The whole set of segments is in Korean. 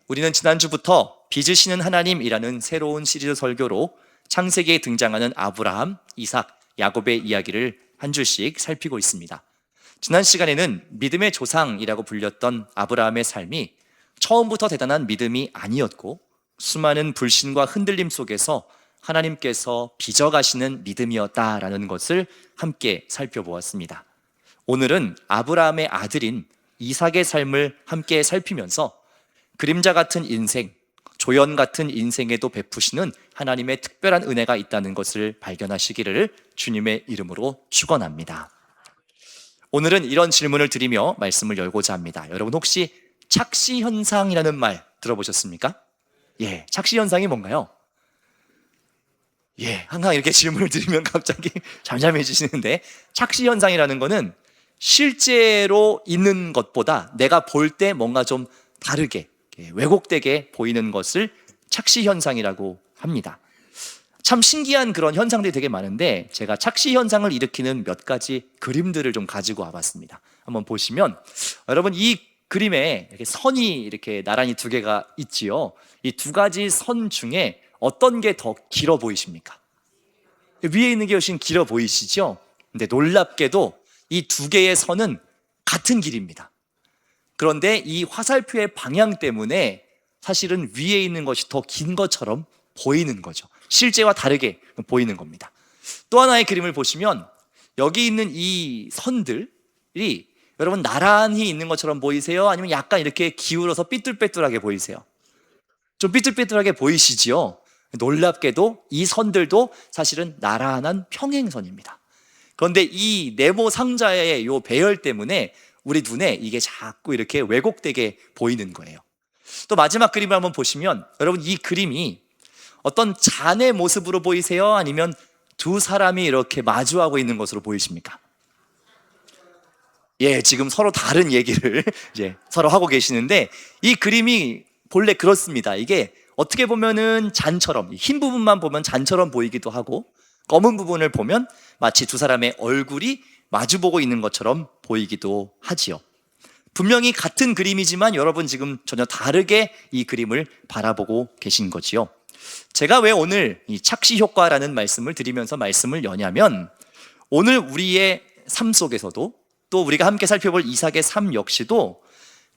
우리는 지난주부터 빚으시는 하나님이라는 새로운 시리즈 설교로 창세기에 등장하는 아브라함, 이삭, 야곱의 이야기를 한 줄씩 살피고 있습니다. 지난 시간에는 믿음의 조상이라고 불렸던 아브라함의 삶이 처음부터 대단한 믿음이 아니었고 수많은 불신과 흔들림 속에서 하나님께서 빚어가시는 믿음이었다라는 것을 함께 살펴보았습니다. 오늘은 아브라함의 아들인 이삭의 삶을 함께 살피면서 그림자 같은 인생, 조연 같은 인생에도 베푸시는 하나님의 특별한 은혜가 있다는 것을 발견하시기를 주님의 이름으로 축원합니다. 오늘은 이런 질문을 드리며 말씀을 열고자 합니다. 여러분 혹시 착시현상이라는 말 들어보셨습니까? 착시현상이 뭔가요? 항상 이렇게 질문을 드리면 갑자기 잠잠해지시는데, 착시현상이라는 거는 실제로 있는 것보다 내가 볼 때 뭔가 좀 다르게, 왜곡되게 보이는 것을 착시현상이라고 합니다. 참 신기한 그런 현상들이 되게 많은데 제가 착시현상을 일으키는 몇 가지 그림들을 좀 가지고 와봤습니다. 한번 보시면 여러분, 이 그림에 이렇게 선이 이렇게 나란히 두 개가 있지요. 이 두 가지 선 중에 어떤 게 더 길어 보이십니까? 위에 있는 게 훨씬 길어 보이시죠? 근데 놀랍게도 이 두 개의 선은 같은 길입니다. 그런데 이 화살표의 방향 때문에 사실은 위에 있는 것이 더 긴 것처럼 보이는 거죠. 실제와 다르게 보이는 겁니다. 또 하나의 그림을 보시면 여기 있는 이 선들이 여러분 나란히 있는 것처럼 보이세요? 아니면 약간 이렇게 기울어서 삐뚤빼뚤하게 보이세요? 좀 삐뚤빼뚤하게 보이시지요? 놀랍게도 이 선들도 사실은 나란한 평행선입니다. 그런데 이 네모 상자의 이 배열 때문에 우리 눈에 이게 자꾸 이렇게 왜곡되게 보이는 거예요. 또 마지막 그림을 한번 보시면 여러분, 이 그림이 어떤 잔의 모습으로 보이세요? 아니면 두 사람이 이렇게 마주하고 있는 것으로 보이십니까? 지금 서로 다른 얘기를 서로 하고 계시는데, 이 그림이 본래 그렇습니다. 이게 어떻게 보면은 잔처럼, 흰 부분만 보면 잔처럼 보이기도 하고 검은 부분을 보면 마치 두 사람의 얼굴이 마주보고 있는 것처럼 보이기도 하지요. 분명히 같은 그림이지만 여러분 지금 전혀 다르게 이 그림을 바라보고 계신 거지요. 제가 왜 오늘 이 착시 효과라는 말씀을 드리면서 말씀을 여냐면, 오늘 우리의 삶 속에서도 또 우리가 함께 살펴볼 이삭의 삶 역시도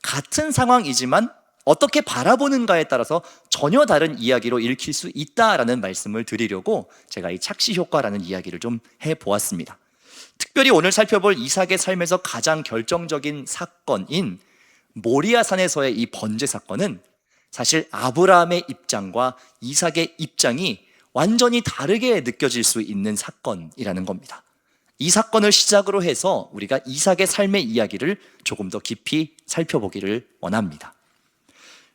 같은 상황이지만 어떻게 바라보는가에 따라서 전혀 다른 이야기로 읽힐 수 있다라는 말씀을 드리려고 제가 이 착시 효과라는 이야기를 좀 해보았습니다. 특별히 오늘 살펴볼 이삭의 삶에서 가장 결정적인 사건인 모리아산에서의 이 번제 사건은 사실 아브라함의 입장과 이삭의 입장이 완전히 다르게 느껴질 수 있는 사건이라는 겁니다. 이 사건을 시작으로 해서 우리가 이삭의 삶의 이야기를 조금 더 깊이 살펴보기를 원합니다.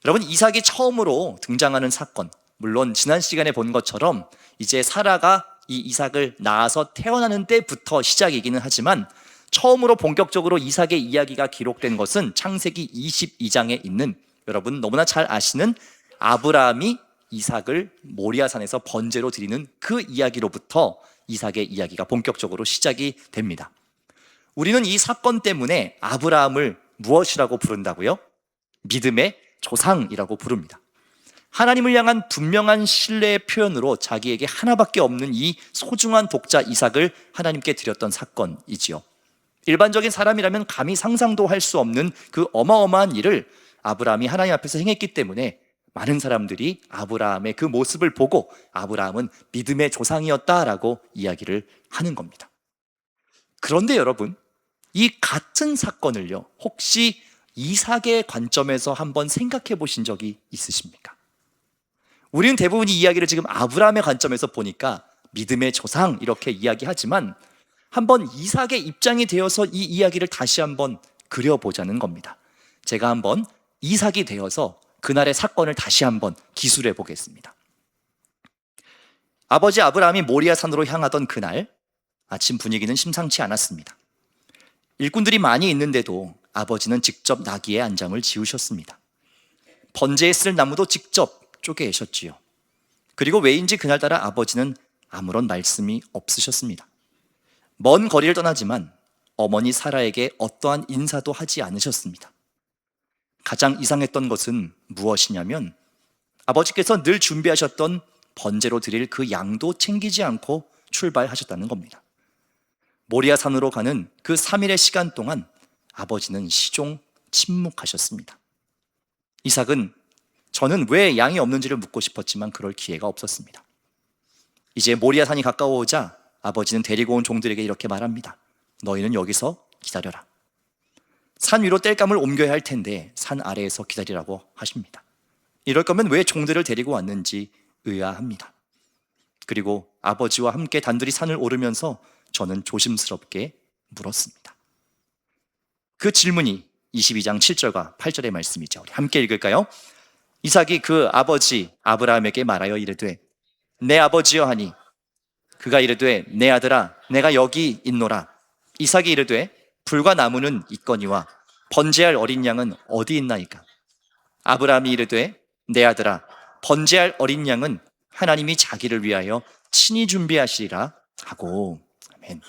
여러분, 이삭이 처음으로 등장하는 사건, 물론 지난 시간에 본 것처럼 이제 사라가 이 이삭을 낳아서 태어나는 때부터 시작이기는 하지만 처음으로 본격적으로 이삭의 이야기가 기록된 것은 창세기 22장에 있는, 여러분 너무나 잘 아시는 아브라함이 이삭을 모리아산에서 번제로 드리는 그 이야기로부터 이삭의 이야기가 본격적으로 시작이 됩니다. 우리는 이 사건 때문에 아브라함을 무엇이라고 부른다고요? 믿음의 조상이라고 부릅니다. 하나님을 향한 분명한 신뢰의 표현으로 자기에게 하나밖에 없는 이 소중한 독자 이삭을 하나님께 드렸던 사건이지요. 일반적인 사람이라면 감히 상상도 할 수 없는 그 어마어마한 일을 아브라함이 하나님 앞에서 행했기 때문에 많은 사람들이 아브라함의 그 모습을 보고 아브라함은 믿음의 조상이었다라고 이야기를 하는 겁니다. 그런데 여러분, 이 같은 사건을요, 혹시 이삭의 관점에서 한번 생각해 보신 적이 있으십니까? 우리는 대부분 이 이야기를 지금 아브라함의 관점에서 보니까 믿음의 조상 이렇게 이야기하지만 한번 이삭의 입장이 되어서 이 이야기를 다시 한번 그려보자는 겁니다. 제가 한번 이삭이 되어서 그날의 사건을 다시 한번 기술해 보겠습니다. 아버지 아브라함이 모리아산으로 향하던 그날 아침 분위기는 심상치 않았습니다. 일꾼들이 많이 있는데도 아버지는 직접 나귀의 안장을 지우셨습니다. 번제에 쓸 나무도 직접 쪼개셨지요. 그리고 왜인지 그날따라 아버지는 아무런 말씀이 없으셨습니다. 먼 거리를 떠나지만 어머니 사라에게 어떠한 인사도 하지 않으셨습니다. 가장 이상했던 것은 무엇이냐면 아버지께서 늘 준비하셨던 번제로 드릴 그 양도 챙기지 않고 출발하셨다는 겁니다. 모리아 산으로 가는 그 3일의 시간 동안 아버지는 시종 침묵하셨습니다. 이삭은 저는 왜 양이 없는지를 묻고 싶었지만 그럴 기회가 없었습니다. 이제 모리아 산이 가까워오자 아버지는 데리고 온 종들에게 이렇게 말합니다. 너희는 여기서 기다려라. 산 위로 땔감을 옮겨야 할 텐데 산 아래에서 기다리라고 하십니다. 이럴 거면 왜 종들을 데리고 왔는지 의아합니다. 그리고 아버지와 함께 단둘이 산을 오르면서 저는 조심스럽게 물었습니다. 그 질문이 22장 7절과 8절의 말씀이죠. 우리 함께 읽을까요? 이삭이 그 아버지 아브라함에게 말하여 이르되 내 아버지여 하니 그가 이르되 내 아들아 내가 여기 있노라. 이삭이 이르되 불과 나무는 있거니와 번제할 어린 양은 어디 있나이까? 아브라함이 이르되 내 아들아 번제할 어린 양은 하나님이 자기를 위하여 친히 준비하시리라 하고. 아멘.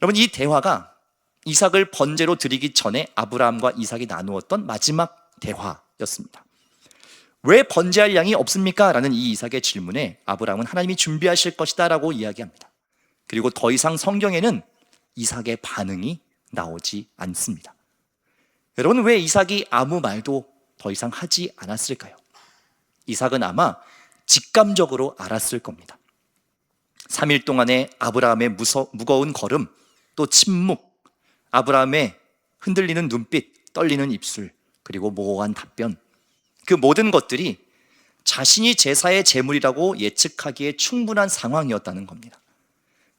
여러분, 이 대화가 이삭을 번제로 드리기 전에 아브라함과 이삭이 나누었던 마지막 대화였습니다. 왜 번제할 양이 없습니까? 라는 이 이삭의 질문에 아브라함은 하나님이 준비하실 것이다 라고 이야기합니다. 그리고 더 이상 성경에는 이삭의 반응이 나오지 않습니다. 여러분, 왜 이삭이 아무 말도 더 이상 하지 않았을까요? 이삭은 아마 직감적으로 알았을 겁니다. 3일 동안의 아브라함의 무거운 걸음, 또 침묵, 아브라함의 흔들리는 눈빛, 떨리는 입술, 그리고 모호한 답변, 그 모든 것들이 자신이 제사의 제물이라고 예측하기에 충분한 상황이었다는 겁니다.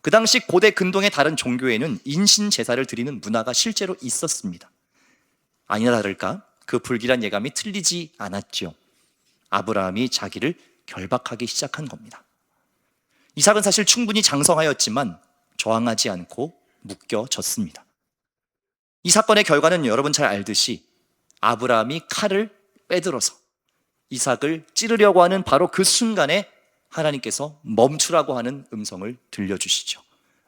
그 당시 고대 근동의 다른 종교에는 인신 제사를 드리는 문화가 실제로 있었습니다. 아니나 다를까 그 불길한 예감이 틀리지 않았죠. 아브라함이 자기를 결박하기 시작한 겁니다. 이삭은 사실 충분히 장성하였지만 저항하지 않고 묶여졌습니다. 이 사건의 결과는 여러분 잘 알듯이 아브라함이 칼을 빼들어서 이삭을 찌르려고 하는 바로 그 순간에 하나님께서 멈추라고 하는 음성을 들려주시죠.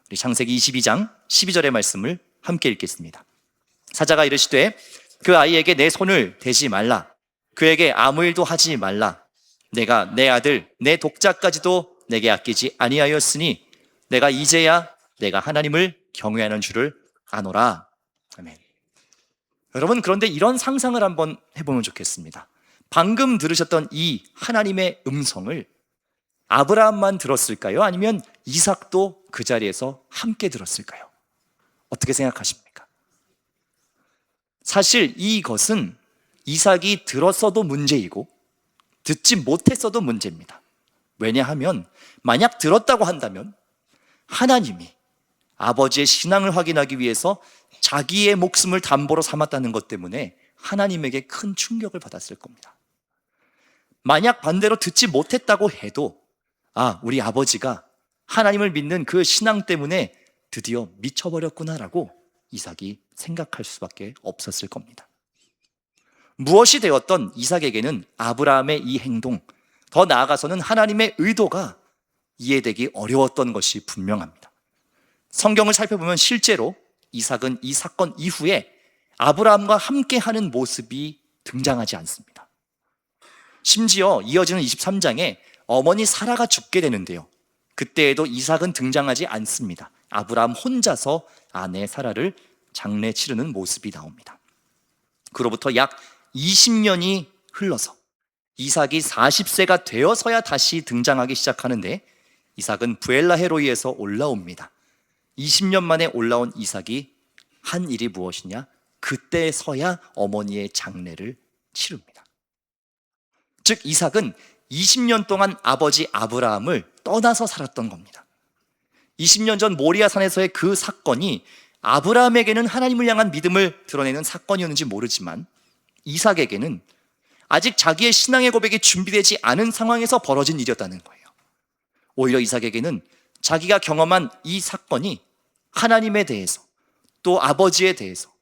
우리 창세기 22장 12절의 말씀을 함께 읽겠습니다. 사자가 이르시되 그 아이에게 내 손을 대지 말라. 그에게 아무 일도 하지 말라. 내가 내 아들 내 독자까지도 내게 아끼지 아니하였으니 내가 이제야 내가 하나님을 경외하는 줄을 아노라. 아멘. 여러분, 그런데 이런 상상을 한번 해보면 좋겠습니다. 방금 들으셨던 이 하나님의 음성을 아브라함만 들었을까요? 아니면 이삭도 그 자리에서 함께 들었을까요? 어떻게 생각하십니까? 사실 이것은 이삭이 들었어도 문제이고 듣지 못했어도 문제입니다. 왜냐하면 만약 들었다고 한다면 하나님이 아버지의 신앙을 확인하기 위해서 자기의 목숨을 담보로 삼았다는 것 때문에 하나님에게 큰 충격을 받았을 겁니다. 만약 반대로 듣지 못했다고 해도 우리 아버지가 하나님을 믿는 그 신앙 때문에 드디어 미쳐버렸구나라고 이삭이 생각할 수밖에 없었을 겁니다. 무엇이 되었던 이삭에게는 아브라함의 이 행동, 더 나아가서는 하나님의 의도가 이해되기 어려웠던 것이 분명합니다. 성경을 살펴보면 실제로 이삭은 이 사건 이후에 아브라함과 함께하는 모습이 등장하지 않습니다. 심지어 이어지는 23장에 어머니 사라가 죽게 되는데요, 그때에도 이삭은 등장하지 않습니다. 아브라함 혼자서 아내 사라를 장례 치르는 모습이 나옵니다. 그로부터 약 20년이 흘러서 이삭이 40세가 되어서야 다시 등장하기 시작하는데 이삭은 부엘라헤로이에서 올라옵니다. 20년 만에 올라온 이삭이 한 일이 무엇이냐? 그때서야 어머니의 장례를 치릅니다. 즉 이삭은 20년 동안 아버지 아브라함을 떠나서 살았던 겁니다. 20년 전 모리아 산에서의 그 사건이 아브라함에게는 하나님을 향한 믿음을 드러내는 사건이었는지 모르지만 이삭에게는 아직 자기의 신앙의 고백이 준비되지 않은 상황에서 벌어진 일이었다는 거예요. 오히려 이삭에게는 자기가 경험한 이 사건이 하나님에 대해서 또 아버지에 대해서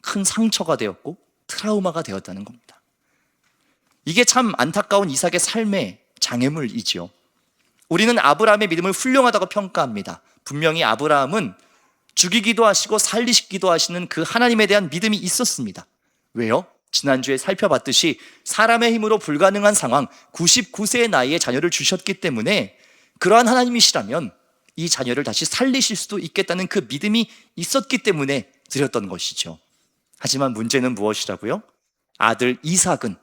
큰 상처가 되었고 트라우마가 되었다는 겁니다. 이게 참 안타까운 이삭의 삶의 장애물이지요. 우리는 아브라함의 믿음을 훌륭하다고 평가합니다. 분명히 아브라함은 죽이기도 하시고 살리시기도 하시는 그 하나님에 대한 믿음이 있었습니다. 왜요? 지난주에 살펴봤듯이 사람의 힘으로 불가능한 상황, 99세의 나이에 자녀를 주셨기 때문에 그러한 하나님이시라면 이 자녀를 다시 살리실 수도 있겠다는 그 믿음이 있었기 때문에 드렸던 것이죠. 하지만 문제는 무엇이라고요? 아들 이삭은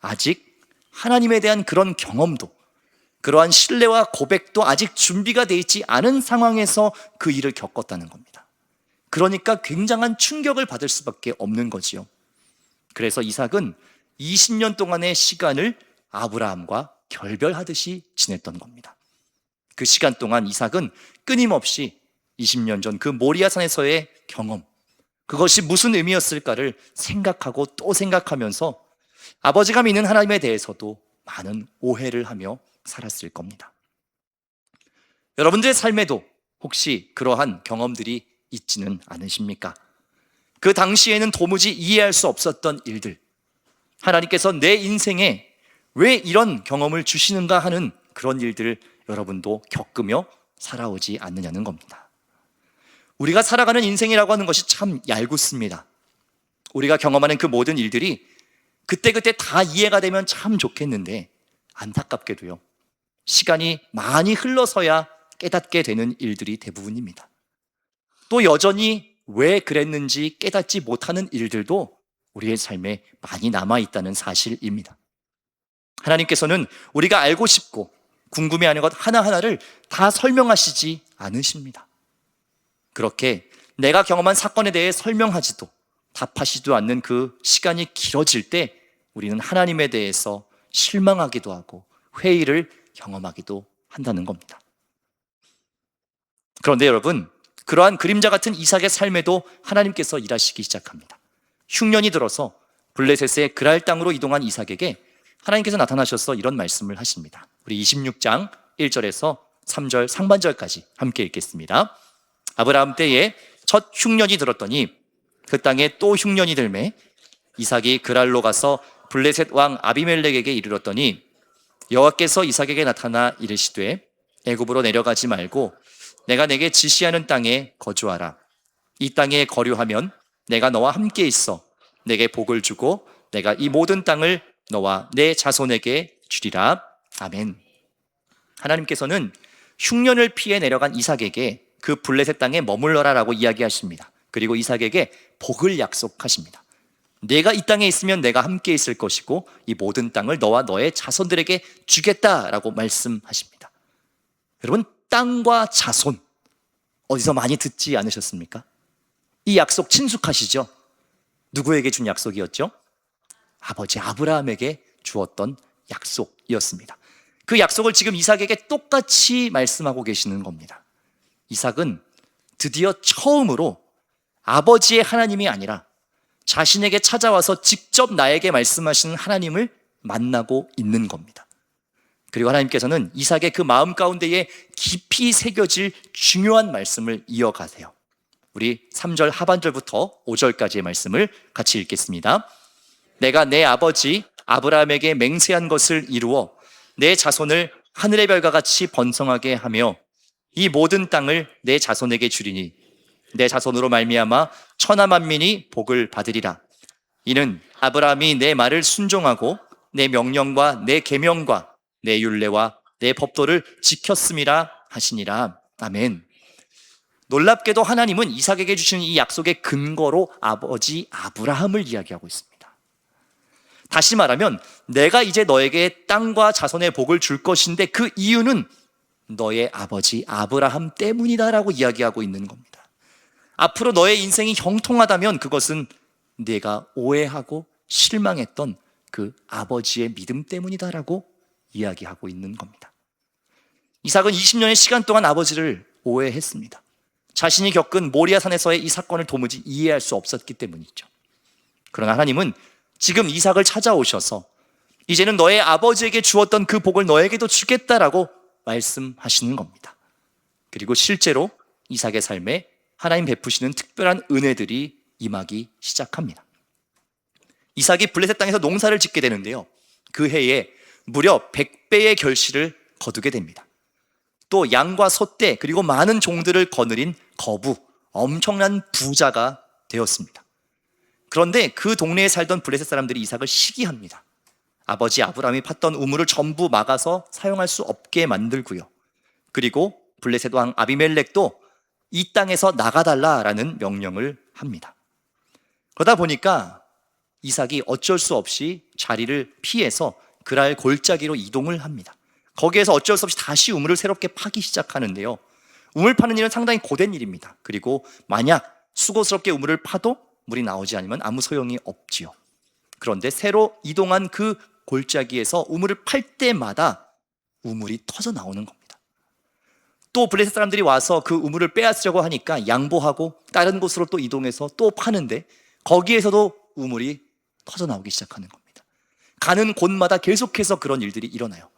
아직 하나님에 대한 그런 경험도, 그러한 신뢰와 고백도 아직 준비가 되어 있지 않은 상황에서 그 일을 겪었다는 겁니다. 그러니까 굉장한 충격을 받을 수밖에 없는 거지요. 그래서 이삭은 20년 동안의 시간을 아브라함과 결별하듯이 지냈던 겁니다. 그 시간 동안 이삭은 끊임없이 20년 전 그 모리아산에서의 경험, 그것이 무슨 의미였을까를 생각하고 또 생각하면서 아버지가 믿는 하나님에 대해서도 많은 오해를 하며 살았을 겁니다. 여러분들의 삶에도 혹시 그러한 경험들이 있지는 않으십니까? 그 당시에는 도무지 이해할 수 없었던 일들, 하나님께서 내 인생에 왜 이런 경험을 주시는가 하는 그런 일들을 여러분도 겪으며 살아오지 않느냐는 겁니다. 우리가 살아가는 인생이라고 하는 것이 참 얄궂습니다. 우리가 경험하는 그 모든 일들이 그때그때 다 이해가 되면 참 좋겠는데 안타깝게도요, 시간이 많이 흘러서야 깨닫게 되는 일들이 대부분입니다. 또 여전히 왜 그랬는지 깨닫지 못하는 일들도 우리의 삶에 많이 남아있다는 사실입니다. 하나님께서는 우리가 알고 싶고 궁금해하는 것 하나하나를 다 설명하시지 않으십니다. 그렇게 내가 경험한 사건에 대해 설명하지도 답하시지도 않는 그 시간이 길어질 때 우리는 하나님에 대해서 실망하기도 하고 회의를 경험하기도 한다는 겁니다. 그런데 여러분, 그러한 그림자 같은 이삭의 삶에도 하나님께서 일하시기 시작합니다. 흉년이 들어서 블레셋의 그랄 땅으로 이동한 이삭에게 하나님께서 나타나셔서 이런 말씀을 하십니다. 우리 26장 1절에서 3절 상반절까지 함께 읽겠습니다. 아브라함 때에 첫 흉년이 들었더니 그 땅에 또 흉년이 들매 이삭이 그랄로 가서 블레셋 왕 아비멜렉에게 이르렀더니 여호와께서 이삭에게 나타나 이르시되 애굽으로 내려가지 말고 내가 내게 지시하는 땅에 거주하라. 이 땅에 거류하면 내가 너와 함께 있어 내게 복을 주고 내가 이 모든 땅을 너와 내 자손에게 주리라. 아멘. 하나님께서는 흉년을 피해 내려간 이삭에게 그 블레셋 땅에 머물러라라고 이야기하십니다. 그리고 이삭에게 복을 약속하십니다. 내가 이 땅에 있으면 내가 함께 있을 것이고 이 모든 땅을 너와 너의 자손들에게 주겠다라고 말씀하십니다. 여러분, 땅과 자손 어디서 많이 듣지 않으셨습니까? 이 약속 친숙하시죠? 누구에게 준 약속이었죠? 아버지 아브라함에게 주었던 약속이었습니다. 그 약속을 지금 이삭에게 똑같이 말씀하고 계시는 겁니다. 이삭은 드디어 처음으로 아버지의 하나님이 아니라 자신에게 찾아와서 직접 나에게 말씀하시는 하나님을 만나고 있는 겁니다. 그리고 하나님께서는 이삭의 그 마음 가운데에 깊이 새겨질 중요한 말씀을 이어가세요. 우리 3절 하반절부터 5절까지의 말씀을 같이 읽겠습니다. 내가 내 아버지 아브라함에게 맹세한 것을 이루어 내 자손을 하늘의 별과 같이 번성하게 하며 이 모든 땅을 내 자손에게 주리니 내 자손으로 말미암아 천하 만민이 복을 받으리라. 이는 아브라함이 내 말을 순종하고 내 명령과 내 계명과 내 율례와 내 법도를 지켰음이라 하시니라. 아멘. 놀랍게도 하나님은 이삭에게 주시는 이 약속의 근거로 아버지 아브라함을 이야기하고 있습니다. 다시 말하면 내가 이제 너에게 땅과 자손의 복을 줄 것인데 그 이유는 너의 아버지 아브라함 때문이다라고 이야기하고 있는 겁니다. 앞으로 너의 인생이 형통하다면 그것은 내가 오해하고 실망했던 그 아버지의 믿음 때문이다라고 이야기하고 있는 겁니다. 이삭은 20년의 시간 동안 아버지를 오해했습니다. 자신이 겪은 모리아산에서의 이 사건을 도무지 이해할 수 없었기 때문이죠. 그러나 하나님은 지금 이삭을 찾아오셔서 이제는 너의 아버지에게 주었던 그 복을 너에게도 주겠다라고 말씀하시는 겁니다. 그리고 실제로 이삭의 삶에 하나님 베푸시는 특별한 은혜들이 임하기 시작합니다. 이삭이 블레셋 땅에서 농사를 짓게 되는데요, 그 해에 무려 100배의 결실을 거두게 됩니다. 또 양과 소떼 그리고 많은 종들을 거느린 거부, 엄청난 부자가 되었습니다. 그런데 그 동네에 살던 블레셋 사람들이 이삭을 시기합니다. 아버지 아브라함이 팠던 우물을 전부 막아서 사용할 수 없게 만들고요. 그리고 블레셋 왕 아비멜렉도 이 땅에서 나가달라라는 명령을 합니다. 그러다 보니까 이삭이 어쩔 수 없이 자리를 피해서 그랄 골짜기로 이동을 합니다. 거기에서 어쩔 수 없이 다시 우물을 새롭게 파기 시작하는데요. 우물 파는 일은 상당히 고된 일입니다. 그리고 만약 수고스럽게 우물을 파도 물이 나오지 않으면 아무 소용이 없지요. 그런데 새로 이동한 그 골짜기에서 우물을 팔 때마다 우물이 터져 나오는 겁니다. 또 블레셋 사람들이 와서 그 우물을 빼앗으려고 하니까 양보하고 다른 곳으로 또 이동해서 또 파는데 거기에서도 우물이 터져 나오기 시작하는 겁니다. 가는 곳마다 계속해서 그런 일들이 일어나요.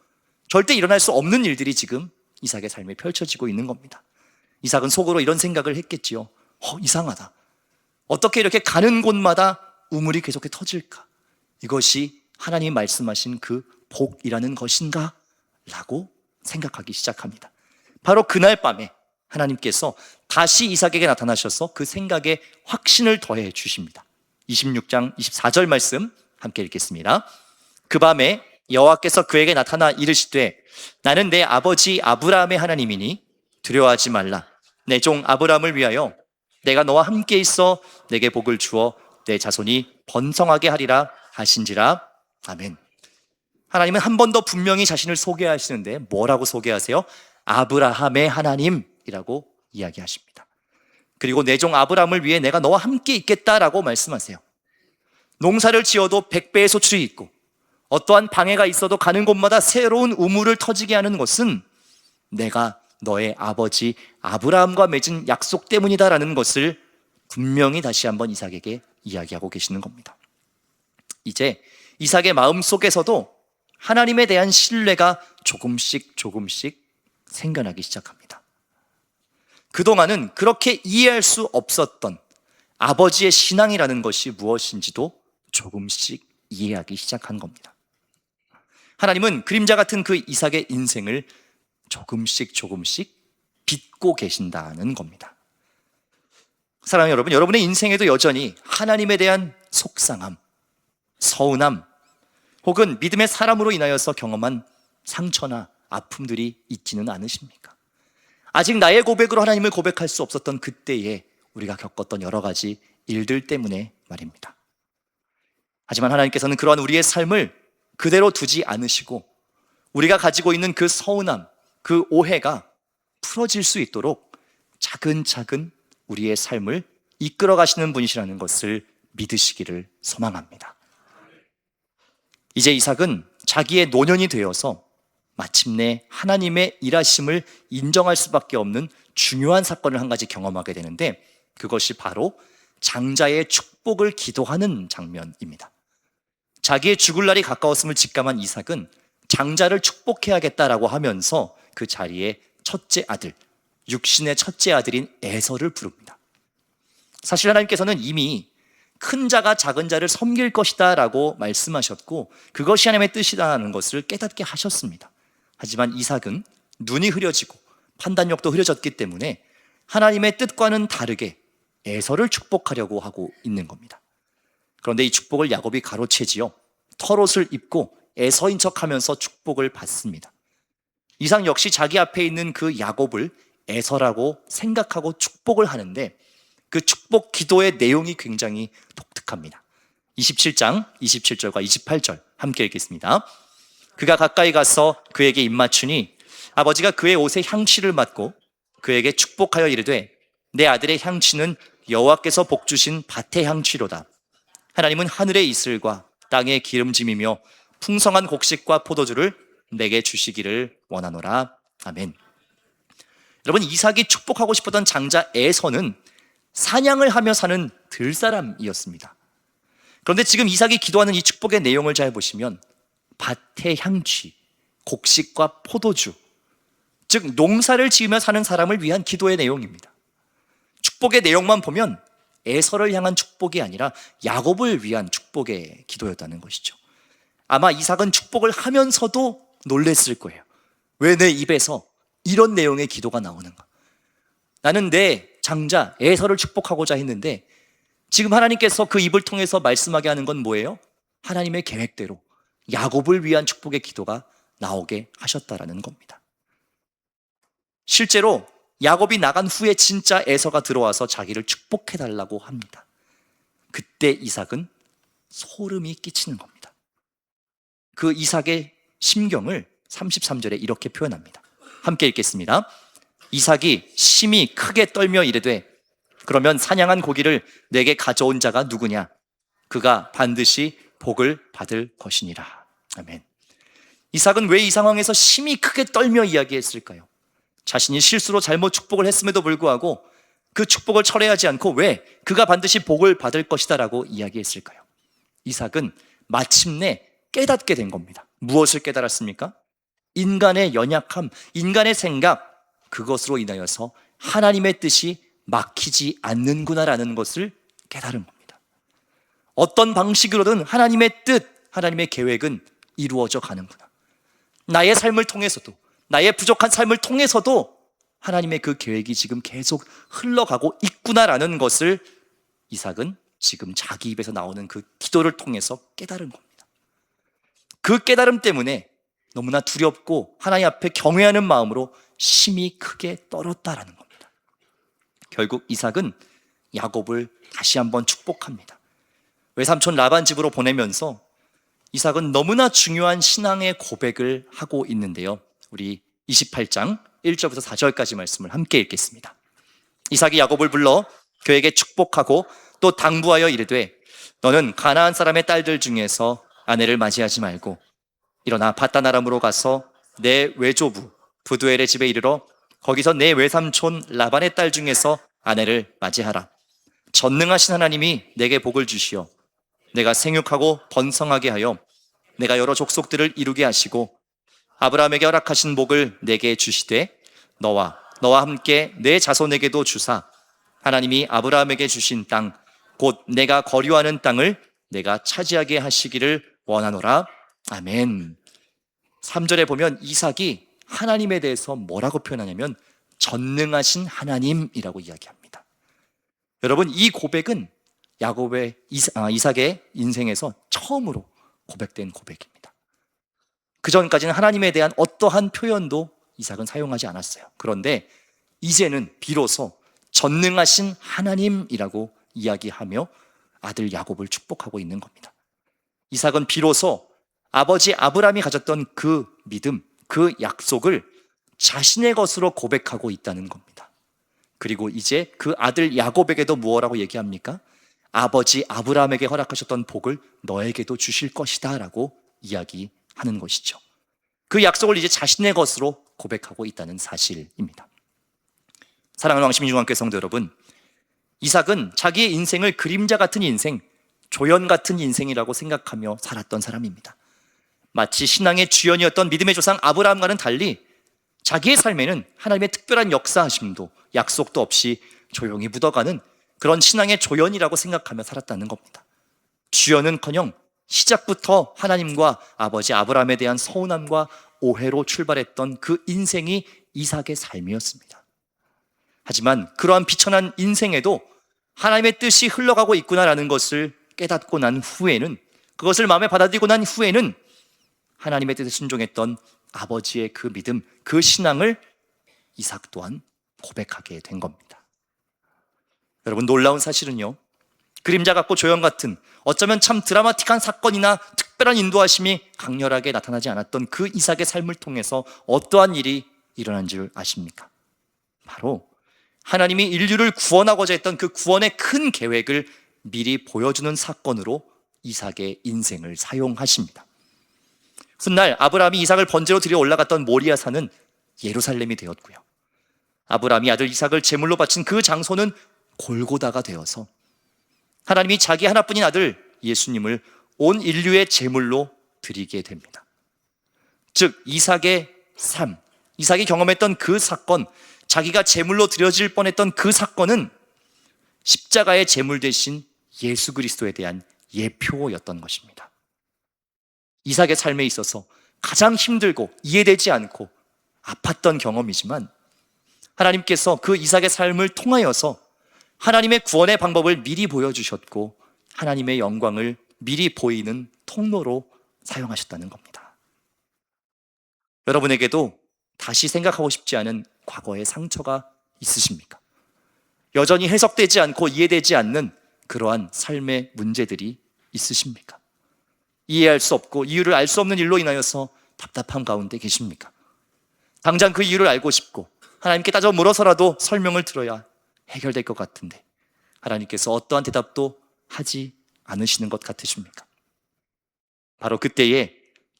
절대 일어날 수 없는 일들이 지금 이삭의 삶에 펼쳐지고 있는 겁니다. 이삭은 속으로 이런 생각을 했겠지요. 이상하다. 어떻게 이렇게 가는 곳마다 우물이 계속해 터질까? 이것이 하나님 말씀하신 그 복이라는 것인가? 라고 생각하기 시작합니다. 바로 그날 밤에 하나님께서 다시 이삭에게 나타나셔서 그 생각에 확신을 더해 주십니다. 26장 24절 말씀 함께 읽겠습니다. 그 밤에 여호와께서 그에게 나타나 이르시되 나는 내 아버지 아브라함의 하나님이니 두려워하지 말라. 내 종 아브라함을 위하여 내가 너와 함께 있어 내게 복을 주어 내 자손이 번성하게 하리라 하신지라. 아멘. 하나님은 한 번 더 분명히 자신을 소개하시는데 뭐라고 소개하세요? 아브라함의 하나님이라고 이야기하십니다. 그리고 내 종 아브라함을 위해 내가 너와 함께 있겠다라고 말씀하세요. 농사를 지어도 100배의 소출이 있고 어떠한 방해가 있어도 가는 곳마다 새로운 우물을 터지게 하는 것은 내가 너의 아버지 아브라함과 맺은 약속 때문이다라는 것을 분명히 다시 한번 이삭에게 이야기하고 계시는 겁니다. 이제 이삭의 마음속에서도 하나님에 대한 신뢰가 조금씩 생겨나기 시작합니다. 그동안은 그렇게 이해할 수 없었던 아버지의 신앙이라는 것이 무엇인지도 조금씩 이해하기 시작한 겁니다. 하나님은 그림자 같은 그 이삭의 인생을 조금씩 빚고 계신다는 겁니다. 사랑하는 여러분, 여러분의 인생에도 여전히 하나님에 대한 속상함, 서운함, 혹은 믿음의 사람으로 인하여서 경험한 상처나 아픔들이 있지는 않으십니까? 아직 나의 고백으로 하나님을 고백할 수 없었던 그때에 우리가 겪었던 여러 가지 일들 때문에 말입니다. 하지만 하나님께서는 그러한 우리의 삶을 그대로 두지 않으시고 우리가 가지고 있는 그 서운함, 그 오해가 풀어질 수 있도록 차근차근 우리의 삶을 이끌어 가시는 분이시라는 것을 믿으시기를 소망합니다. 이제 이삭은 자기의 노년이 되어서 마침내 하나님의 일하심을 인정할 수밖에 없는 중요한 사건을 한 가지 경험하게 되는데 그것이 바로 장자의 축복을 기도하는 장면입니다. 자기의 죽을 날이 가까웠음을 직감한 이삭은 장자를 축복해야겠다라고 하면서 그 자리에 첫째 아들, 육신의 첫째 아들인 에서를 부릅니다. 사실 하나님께서는 이미 큰 자가 작은 자를 섬길 것이다 라고 말씀하셨고 그것이 하나님의 뜻이라는 것을 깨닫게 하셨습니다. 하지만 이삭은 눈이 흐려지고 판단력도 흐려졌기 때문에 하나님의 뜻과는 다르게 에서를 축복하려고 하고 있는 겁니다. 그런데 이 축복을 야곱이 가로채지요. 털옷을 입고 에서인 척하면서 축복을 받습니다. 이삭 역시 자기 앞에 있는 그 야곱을 에서라고 생각하고 축복을 하는데 그 축복 기도의 내용이 굉장히 독특합니다. 27장 27절과 28절 함께 읽겠습니다. 그가 가까이 가서 그에게 입맞추니 아버지가 그의 옷에 향취를 맡고 그에게 축복하여 이르되 내 아들의 향취는 여호와께서 복주신 밭의 향취로다. 하나님은 하늘의 이슬과 땅의 기름짐이며 풍성한 곡식과 포도주를 내게 주시기를 원하노라. 아멘. 여러분, 이삭이 축복하고 싶었던 장자 에서는 사냥을 하며 사는 들사람이었습니다. 그런데 지금 이삭이 기도하는 이 축복의 내용을 잘 보시면 밭의 향취, 곡식과 포도주, 즉 농사를 지으며 사는 사람을 위한 기도의 내용입니다. 축복의 내용만 보면 에서를 향한 축복이 아니라 야곱을 위한 축복의 기도였다는 것이죠. 아마 이삭은 축복을 하면서도 놀랬을 거예요. 왜 내 입에서 이런 내용의 기도가 나오는가? 나는 내 장자 에서를 축복하고자 했는데 지금 하나님께서 그 입을 통해서 말씀하게 하는 건 뭐예요? 하나님의 계획대로 야곱을 위한 축복의 기도가 나오게 하셨다라는 겁니다. 실제로 야곱이 나간 후에 진짜 에서가 들어와서 자기를 축복해달라고 합니다. 그때 이삭은 소름이 끼치는 겁니다. 그 이삭의 심경을 33절에 이렇게 표현합니다. 함께 읽겠습니다. 이삭이 심히 크게 떨며 이르되 그러면 사냥한 고기를 내게 가져온 자가 누구냐? 그가 반드시 복을 받을 것이니라. 아멘. 이삭은 왜 이 상황에서 심히 크게 떨며 이야기했을까요? 자신이 실수로 잘못 축복을 했음에도 불구하고 그 축복을 철회하지 않고 왜 그가 반드시 복을 받을 것이다 라고 이야기했을까요? 이삭은 마침내 깨닫게 된 겁니다. 무엇을 깨달았습니까? 인간의 연약함, 인간의 생각, 그것으로 인하여서 하나님의 뜻이 막히지 않는구나라는 것을 깨달은 겁니다. 어떤 방식으로든 하나님의 뜻, 하나님의 계획은 이루어져 가는구나. 나의 삶을 통해서도, 나의 부족한 삶을 통해서도 하나님의 그 계획이 지금 계속 흘러가고 있구나라는 것을 이삭은 지금 자기 입에서 나오는 그 기도를 통해서 깨달은 겁니다. 그 깨달음 때문에 너무나 두렵고 하나님 앞에 경외하는 마음으로 심히 크게 떨었다라는 겁니다. 결국 이삭은 야곱을 다시 한번 축복합니다. 외삼촌 라반 집으로 보내면서 이삭은 너무나 중요한 신앙의 고백을 하고 있는데요. 우리 28장 1절부터 4절까지 말씀을 함께 읽겠습니다. 이삭이 야곱을 불러 그에게 축복하고 또 당부하여 이르되 너는 가나안 사람의 딸들 중에서 아내를 맞이하지 말고 일어나 밧단아람으로 가서 내 외조부 부두엘의 집에 이르러 거기서 내 외삼촌 라반의 딸 중에서 아내를 맞이하라. 전능하신 하나님이 내게 복을 주시어 내가 생육하고 번성하게 하여 내가 여러 족속들을 이루게 하시고 아브라함에게 허락하신 복을 내게 주시되 너와 함께 내 자손에게도 주사 하나님이 아브라함에게 주신 땅 곧 내가 거류하는 땅을 내가 차지하게 하시기를 원하노라. 아멘. 3절에 보면 이삭이 하나님에 대해서 뭐라고 표현하냐면 전능하신 하나님이라고 이야기합니다. 여러분, 이 고백은 야곱의 이삭의 인생에서 처음으로 고백된 고백입니다. 그 전까지는 하나님에 대한 어떠한 표현도 이삭은 사용하지 않았어요. 그런데 이제는 비로소 전능하신 하나님이라고 이야기하며 아들 야곱을 축복하고 있는 겁니다. 이삭은 비로소 아버지 아브라함이 가졌던 그 믿음, 그 약속을 자신의 것으로 고백하고 있다는 겁니다. 그리고 이제 그 아들 야곱에게도 무엇라고 얘기합니까? 아버지 아브라함에게 허락하셨던 복을 너에게도 주실 것이다 라고 이야기하는 것이죠. 그 약속을 이제 자신의 것으로 고백하고 있다는 사실입니다. 사랑하는 왕심중앙교회 성도 여러분, 이삭은 자기의 인생을 그림자 같은 인생, 조연 같은 인생이라고 생각하며 살았던 사람입니다. 마치 신앙의 주연이었던 믿음의 조상 아브라함과는 달리 자기의 삶에는 하나님의 특별한 역사하심도 약속도 없이 조용히 묻어가는 그런 신앙의 조연이라고 생각하며 살았다는 겁니다. 주연은커녕 시작부터 하나님과 아버지 아브라함에 대한 서운함과 오해로 출발했던 그 인생이 이삭의 삶이었습니다. 하지만 그러한 비천한 인생에도 하나님의 뜻이 흘러가고 있구나라는 것을 깨닫고 난 후에는, 그것을 마음에 받아들이고 난 후에는 하나님의 뜻에 순종했던 아버지의 그 믿음, 그 신앙을 이삭 또한 고백하게 된 겁니다. 여러분, 놀라운 사실은요, 그림자 같고 조연 같은 어쩌면 참 드라마틱한 사건이나 특별한 인도하심이 강렬하게 나타나지 않았던 그 이삭의 삶을 통해서 어떠한 일이 일어난 줄 아십니까? 바로 하나님이 인류를 구원하고자 했던 그 구원의 큰 계획을 미리 보여주는 사건으로 이삭의 인생을 사용하십니다. 훗날 아브라함이 이삭을 번제로 드려 올라갔던 모리아 산은 예루살렘이 되었고요, 아브라함이 아들 이삭을 제물로 바친 그 장소는 골고다가 되어서 하나님이 자기 하나뿐인 아들 예수님을 온 인류의 제물로 드리게 됩니다. 즉 이삭의 삶, 이삭이 경험했던 그 사건, 자기가 제물로 드려질 뻔했던 그 사건은 십자가의 제물 대신 예수 그리스도에 대한 예표였던 것입니다. 이삭의 삶에 있어서 가장 힘들고 이해되지 않고 아팠던 경험이지만 하나님께서 그 이삭의 삶을 통하여서 하나님의 구원의 방법을 미리 보여주셨고 하나님의 영광을 미리 보이는 통로로 사용하셨다는 겁니다. 여러분에게도 다시 생각하고 싶지 않은 과거의 상처가 있으십니까? 여전히 해석되지 않고 이해되지 않는 그러한 삶의 문제들이 있으십니까? 이해할 수 없고 이유를 알 수 없는 일로 인하여서 답답함 가운데 계십니까? 당장 그 이유를 알고 싶고 하나님께 따져 물어서라도 설명을 들어야 해결될 것 같은데 하나님께서 어떠한 대답도 하지 않으시는 것 같으십니까? 바로 그때에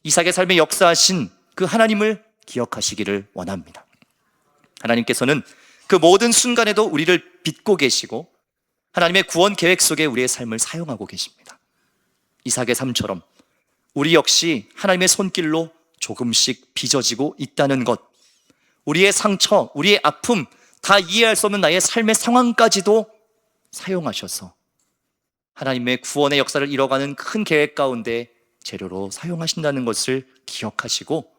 이삭의 삶에 역사하신 그 하나님을 기억하시기를 원합니다. 하나님께서는 그 모든 순간에도 우리를 믿고 계시고 하나님의 구원 계획 속에 우리의 삶을 사용하고 계십니다. 이삭의 삶처럼 우리 역시 하나님의 손길로 조금씩 빚어지고 있다는 것, 우리의 상처, 우리의 아픔, 다 이해할 수 없는 나의 삶의 상황까지도 사용하셔서 하나님의 구원의 역사를 이뤄가는 큰 계획 가운데 재료로 사용하신다는 것을 기억하시고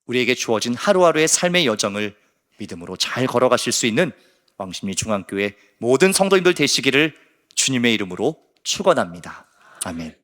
우리에게 주어진 하루하루의 삶의 여정을 믿음으로 잘 걸어가실 수 있는 왕십리 중앙교회 모든 성도님들 되시기를 주님의 이름으로 축원합니다. 아멘.